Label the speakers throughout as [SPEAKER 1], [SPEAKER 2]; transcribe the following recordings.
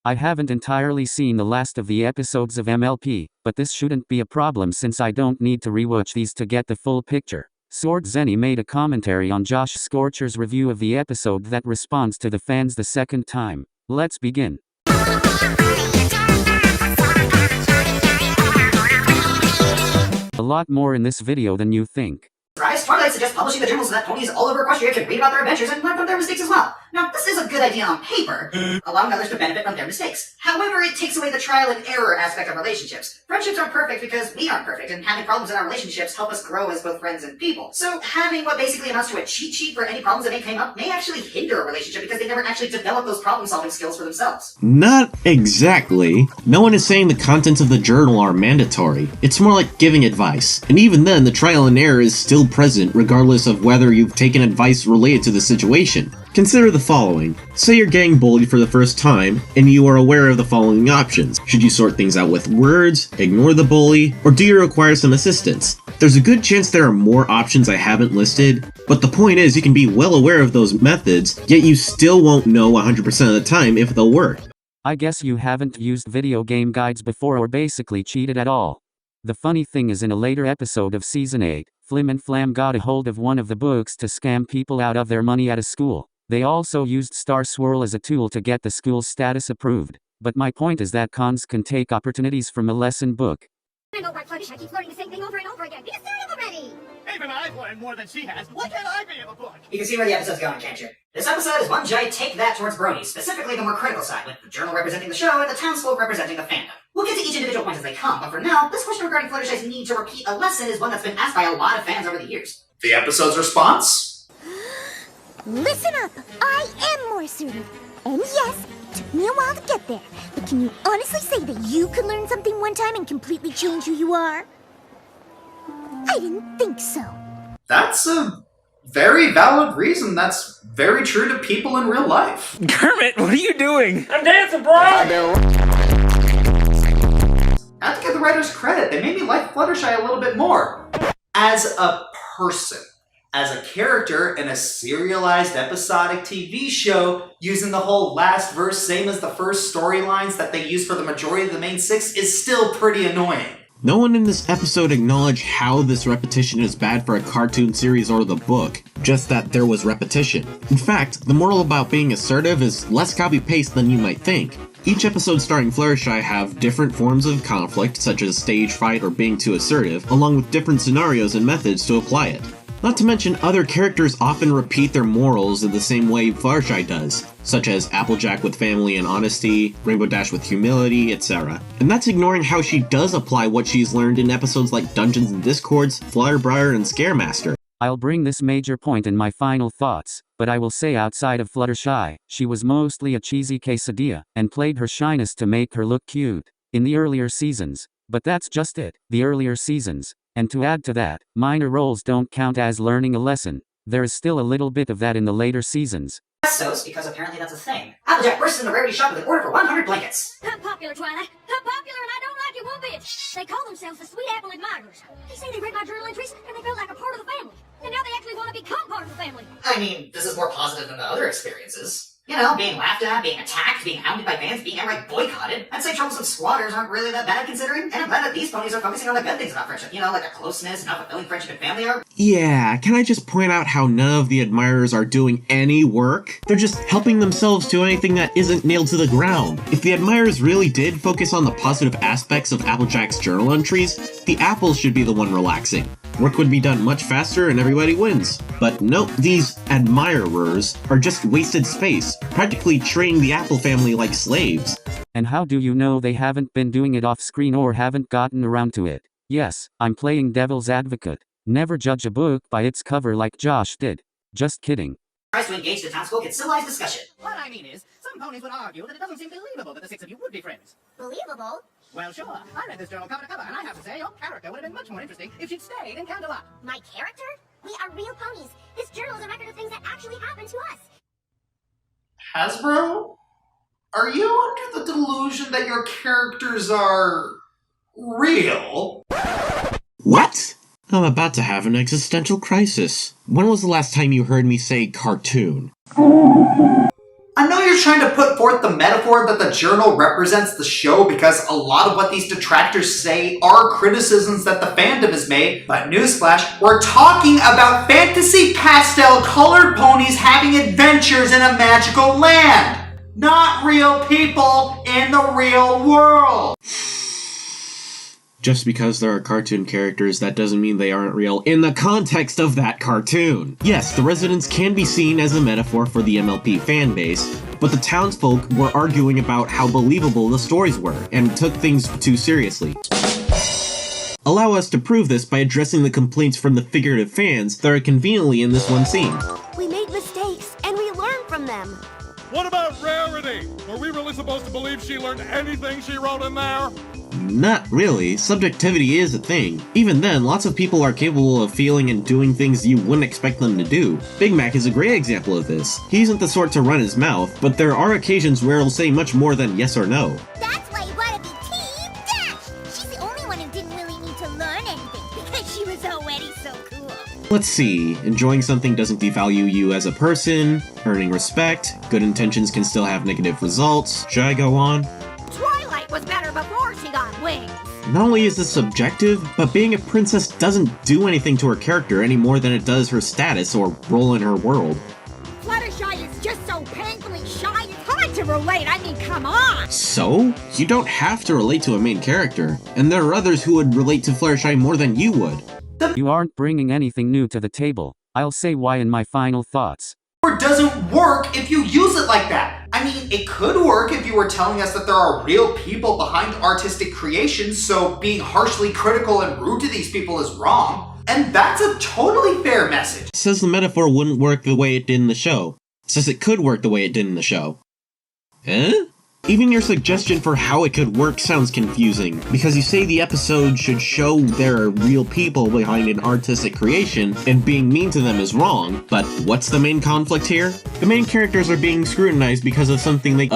[SPEAKER 1] I haven't entirely seen the last of the episodes of MLP, but this shouldn't be a problem since I don't need to rewatch these to get the full picture. Sword Zenny made a commentary on Josh Scorcher's review of the episode that responds to the fans the second time. Let's begin. A lot more in this video than you think.
[SPEAKER 2] Twilight suggests publishing the journal so that ponies all over Equestria can read about their adventures and learn from their mistakes as well. Now, this is a good idea on paper, allowing others to benefit from their mistakes. However, it takes away the trial and error aspect of relationships. Friendships aren't perfect because we aren't perfect, and having problems in our relationships help us grow as both friends and people. So, having what basically amounts to a cheat sheet for any problems that may come up may actually hinder a relationship because they never actually develop those problem-solving skills for themselves.
[SPEAKER 3] Not exactly. No one is saying the contents of the journal are mandatory. It's more like giving advice. And even then, the trial and error is still present regardless of whether you've taken advice related to the situation. Consider the following. Say you're getting bullied for the first time, and you are aware of the following options. Should you sort things out with words, ignore the bully, or do you require some assistance? There's a good chance there are more options I haven't listed, but the point is you can be well aware of those methods, yet you still won't know 100% of the time if they'll work.
[SPEAKER 1] I guess you haven't used video game guides before or basically cheated at all. The funny thing is in a later episode of Season 8, Flim and Flam got a hold of one of the books to scam people out of their money at a school. They also used Star Swirl as a tool to get the school's status approved. But my point is that cons can take opportunities from a lesson book.
[SPEAKER 4] I know, right, Fluttershy keeps learning the same thing over and over again. Be assertive already!
[SPEAKER 5] Even I've learned more than she has. What can I be in a book?
[SPEAKER 2] You can see where the episode's going, can't you? This episode is one giant take that towards bronies, specifically the more critical side, with the journal representing the show and the townsfolk representing the fandom. We'll get to each individual point as they come, but for now, this question regarding Fluttershy's need to repeat a lesson is one that's been asked by a lot of fans over the years.
[SPEAKER 5] The episode's response?
[SPEAKER 4] Listen up! I am more assertive. And yes, it took me a while to get there. But can you honestly say that you could learn something one time and completely change who you are? I didn't think so.
[SPEAKER 5] That's a very valid reason. That's very true to people in real life.
[SPEAKER 6] Kermit, what are you doing?
[SPEAKER 7] I'm dancing, bro!
[SPEAKER 5] I have to give the writers credit. They made me like Fluttershy a little bit more. As a person. As a character in a serialized episodic TV show, using the whole last verse same as the first storylines that they use for the majority of the main six is still pretty annoying.
[SPEAKER 3] No one in this episode acknowledged how this repetition is bad for a cartoon series or the book, just that there was repetition. In fact, the moral about being assertive is less copy-paste than you might think. Each episode starring Fluttershy have different forms of conflict, such as stage fright or being too assertive, along with different scenarios and methods to apply it. Not to mention, other characters often repeat their morals in the same way Fluttershy does, such as Applejack with family and honesty, Rainbow Dash with humility, etc. And that's ignoring how she does apply what she's learned in episodes like Dungeons and Discords, Flutterbriar, and Scaremaster.
[SPEAKER 1] I'll bring this major point in my final thoughts, but I will say outside of Fluttershy, she was mostly a cheesy quesadilla, and played her shyness to make her look cute in the earlier seasons. But that's just it, the earlier seasons. And to add to that, minor roles don't count as learning a lesson. There is still a little bit of that in the later seasons.
[SPEAKER 2] Pesos, because apparently that's a thing. Applejack bursts in the rarity shop with an order for 100 blankets.
[SPEAKER 4] I'm popular, Twilight. I'm popular and I don't like it one bit. They call themselves the Sweet Apple Admirers. They say they read my journal entries and they felt like a part of the family. And now they actually want to become part of the family.
[SPEAKER 2] I mean, this is more positive than the other experiences. You know, being laughed at, being attacked, being hounded by fans, being outright boycotted. I'd say troublesome squatters aren't really that bad considering, and I'm glad that these ponies are focusing on the good things about friendship. You know, like a closeness and how fulfilling friendship and family are.
[SPEAKER 3] Yeah, can I just point out how none of the admirers are doing any work? They're just helping themselves to anything that isn't nailed to the ground. If the admirers really did focus on the positive aspects of Applejack's journal entries, the apples should be the one relaxing. Work would be done much faster and everybody wins. But nope, these admirers are just wasted space, practically treating the Apple family like slaves.
[SPEAKER 1] And how do you know they haven't been doing it off-screen or haven't gotten around to it? Yes, I'm playing devil's advocate. Never judge a book by its cover like Josh did. Just kidding.
[SPEAKER 2] Tries to engage the townsfolk in civilized discussion.
[SPEAKER 7] What I mean is, some ponies would argue that it doesn't seem believable that the six of you would be friends.
[SPEAKER 4] Believable?
[SPEAKER 7] Well, sure. I read this journal cover to cover, and I have to say, your character would have been much more interesting if she'd stayed in Canterlot.
[SPEAKER 4] My character? We are real ponies. This journal is a record of things that actually happened to us.
[SPEAKER 5] Hasbro? Are you under the delusion that your characters are real?
[SPEAKER 3] What? I'm about to have an existential crisis. When was the last time you heard me say cartoon?
[SPEAKER 5] I know you're trying to put forth the metaphor that the journal represents the show because a lot of what these detractors say are criticisms that the fandom has made, but newsflash, we're talking about fantasy pastel colored ponies having adventures in a magical land, not real people in the real world.
[SPEAKER 3] Just because there are cartoon characters, that doesn't mean they aren't real in the context of that cartoon. Yes, the residents can be seen as a metaphor for the MLP fanbase, but the townsfolk were arguing about how believable the stories were, and took things too seriously. Allow us to prove this by addressing the complaints from the figurative fans that are conveniently in this one scene.
[SPEAKER 8] We made mistakes, and we learned from them.
[SPEAKER 9] What about Rarity? Are we really supposed to believe she learned anything she wrote in there?
[SPEAKER 3] Not really. Subjectivity is a thing. Even then, lots of people are capable of feeling and doing things you wouldn't expect them to do. Big Mac is a great example of this. He isn't the sort to run his mouth, but there are occasions where he'll say much more than yes or no.
[SPEAKER 4] That's why you gotta be Team Dash! She's the only one who didn't really need to learn anything, because she was already so cool.
[SPEAKER 3] Let's see. Enjoying something doesn't devalue you as a person. Earning respect. Good intentions can still have negative results. Should I go on?
[SPEAKER 8] Twilight was better before she got wings.
[SPEAKER 3] Not only is this subjective, but being a princess doesn't do anything to her character any more than it does her status or role in her world.
[SPEAKER 8] Fluttershy is just so painfully shy, it's hard to relate. I mean, come on!
[SPEAKER 3] So? You don't have to relate to a main character, and there are others who would relate to Fluttershy more than you would.
[SPEAKER 1] You aren't bringing anything new to the table. I'll say why in my final thoughts.
[SPEAKER 5] It doesn't work if you use it like that. I mean, it could work if you were telling us that there are real people behind artistic creations, so being harshly critical and rude to these people is wrong. And that's a totally fair message.
[SPEAKER 3] It says the metaphor wouldn't work the way it did in the show. It says it could work the way it did in the show. Huh? Even your suggestion for how it could work sounds confusing, because you say the episode should show there are real people behind an artistic creation, and being mean to them is wrong, but what's the main conflict here? The main characters are being scrutinized because of something they—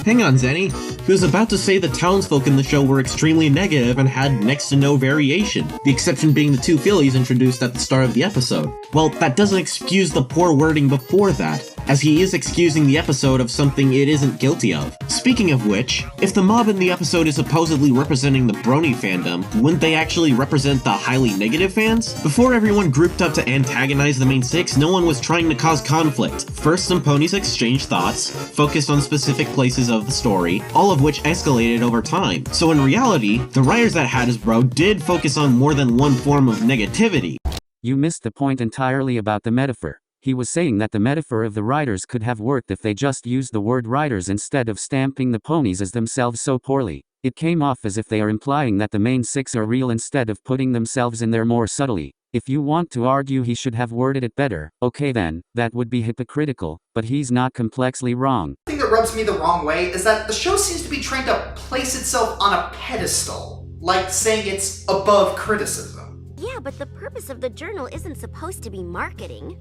[SPEAKER 3] Hang on, Zenny. He was about to say the townsfolk in the show were extremely negative and had next to no variation, the exception being the two fillies introduced at the start of the episode. Well, that doesn't excuse the poor wording before that, as he is excusing the episode of something it isn't guilty of. Speaking of which, if the mob in the episode is supposedly representing the brony fandom, wouldn't they actually represent the highly negative fans? Before everyone grouped up to antagonize the main six, no one was trying to cause conflict. First, some ponies exchanged thoughts, focused on specific places of the story, all of which escalated over time. So in reality, the writers at Hasbro did focus on more than one form of negativity.
[SPEAKER 1] You missed the point entirely about the metaphor. He was saying that the metaphor of the writers could have worked if they just used the word writers instead of stamping the ponies as themselves so poorly. It came off as if they are implying that the main six are real instead of putting themselves in there more subtly. If you want to argue he should have worded it better, okay then, that would be hypocritical, but he's not complexly wrong.
[SPEAKER 5] The thing that rubs me the wrong way is that the show seems to be trying to place itself on a pedestal, like saying it's above criticism.
[SPEAKER 8] Yeah, but the purpose of the journal isn't supposed to be marketing.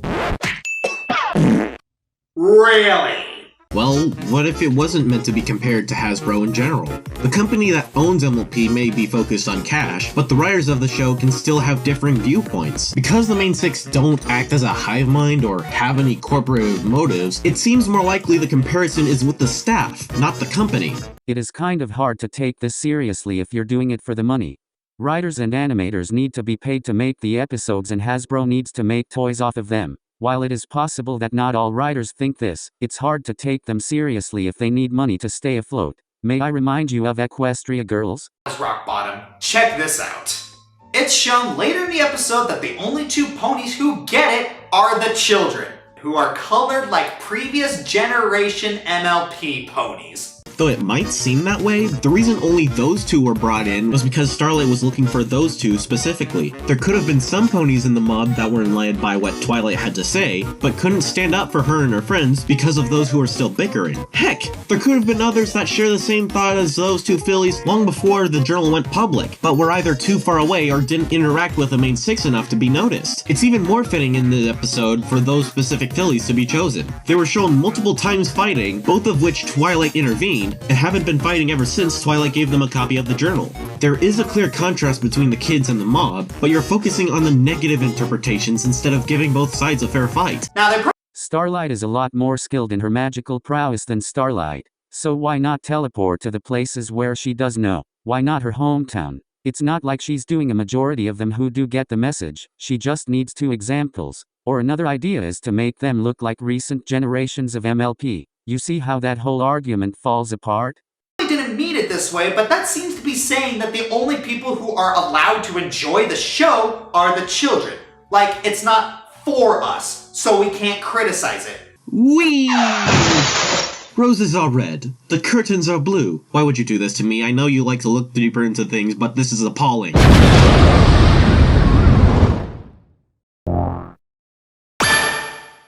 [SPEAKER 5] Really?
[SPEAKER 3] Well, what if it wasn't meant to be compared to Hasbro in general? The company that owns MLP may be focused on cash, but the writers of the show can still have differing viewpoints. Because the main six don't act as a hive mind or have any corporate motives, it seems more likely the comparison is with the staff, not the company.
[SPEAKER 1] It is kind of hard to take this seriously if you're doing it for the money. Writers and animators need to be paid to make the episodes and Hasbro needs to make toys off of them. While it is possible that not all writers think this, it's hard to take them seriously if they need money to stay afloat. May I remind you of Equestria Girls?
[SPEAKER 5] Rock bottom. Check this out. It's shown later in the episode that the only two ponies who get it are the children, who are colored like previous generation MLP ponies.
[SPEAKER 3] Though it might seem that way, the reason only those two were brought in was because Starlight was looking for those two specifically. There could have been some ponies in the mob that were enlightened by what Twilight had to say, but couldn't stand up for her and her friends because of those who were still bickering. Heck, there could have been others that share the same thought as those two fillies long before the journal went public, but were either too far away or didn't interact with the main six enough to be noticed. It's even more fitting in the episode for those specific fillies to be chosen. They were shown multiple times fighting, both of which Twilight intervened, fighting, and haven't been fighting ever since Twilight gave them a copy of the journal. There is a clear contrast between the kids and the mob, but you're focusing on the negative interpretations instead of giving both sides a fair fight.
[SPEAKER 5] Now,
[SPEAKER 1] Starlight is a lot more skilled in her magical prowess than Starlight, so why not teleport to the places where she does know? Why not her hometown? It's not like she's doing a majority of them who do get the message, she just needs 2 examples. Or another idea is to make them look like recent generations of MLP. You see how that whole argument falls apart?
[SPEAKER 5] I didn't mean it this way, but that seems to be saying that the only people who are allowed to enjoy the show are the children. Like, it's not for us, so we can't criticize it.
[SPEAKER 3] Whee! Roses are red. The curtains are blue. Why would you do this to me? I know you like to look deeper into things, but this is appalling.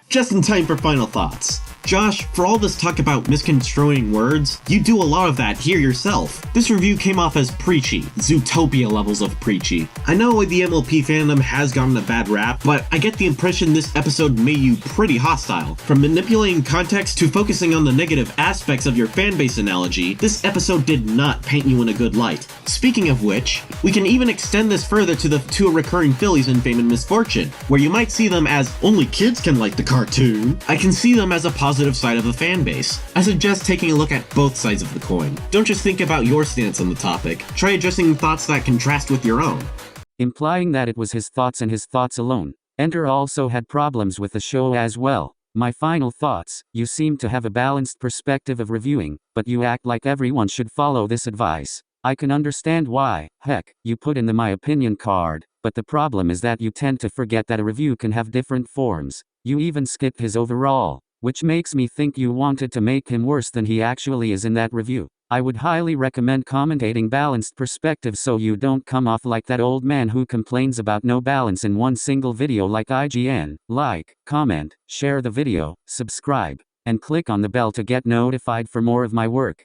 [SPEAKER 3] Just in time for final thoughts. Josh, for all this talk about misconstruing words, you do a lot of that here yourself. This review came off as preachy, Zootopia levels of preachy. I know the MLP fandom has gotten a bad rap, but I get the impression this episode made you pretty hostile. From manipulating context to focusing on the negative aspects of your fanbase analogy, this episode did not paint you in a good light. Speaking of which, we can even extend this further to the 2 recurring fillies in Fame and Misfortune, where you might see them as only kids can like the cartoon. I can see them as a positive side of the fan base. I suggest taking a look at both sides of the coin. Don't just think about your stance on the topic. Try adjusting thoughts that contrast with your own.
[SPEAKER 1] Implying that it was his thoughts and his thoughts alone. Enter also had problems with the show as well. My final thoughts: you seem to have a balanced perspective of reviewing, but you act like everyone should follow this advice. I can understand why, heck, you put in the my opinion card, but the problem is that you tend to forget that a review can have different forms. You even skipped his overall, which makes me think you wanted to make him worse than he actually is in that review. I would highly recommend commentating balanced perspectives so you don't come off like that old man who complains about no balance in one single video like IGN. Like, comment, share the video, subscribe, and click on the bell to get notified for more of my work.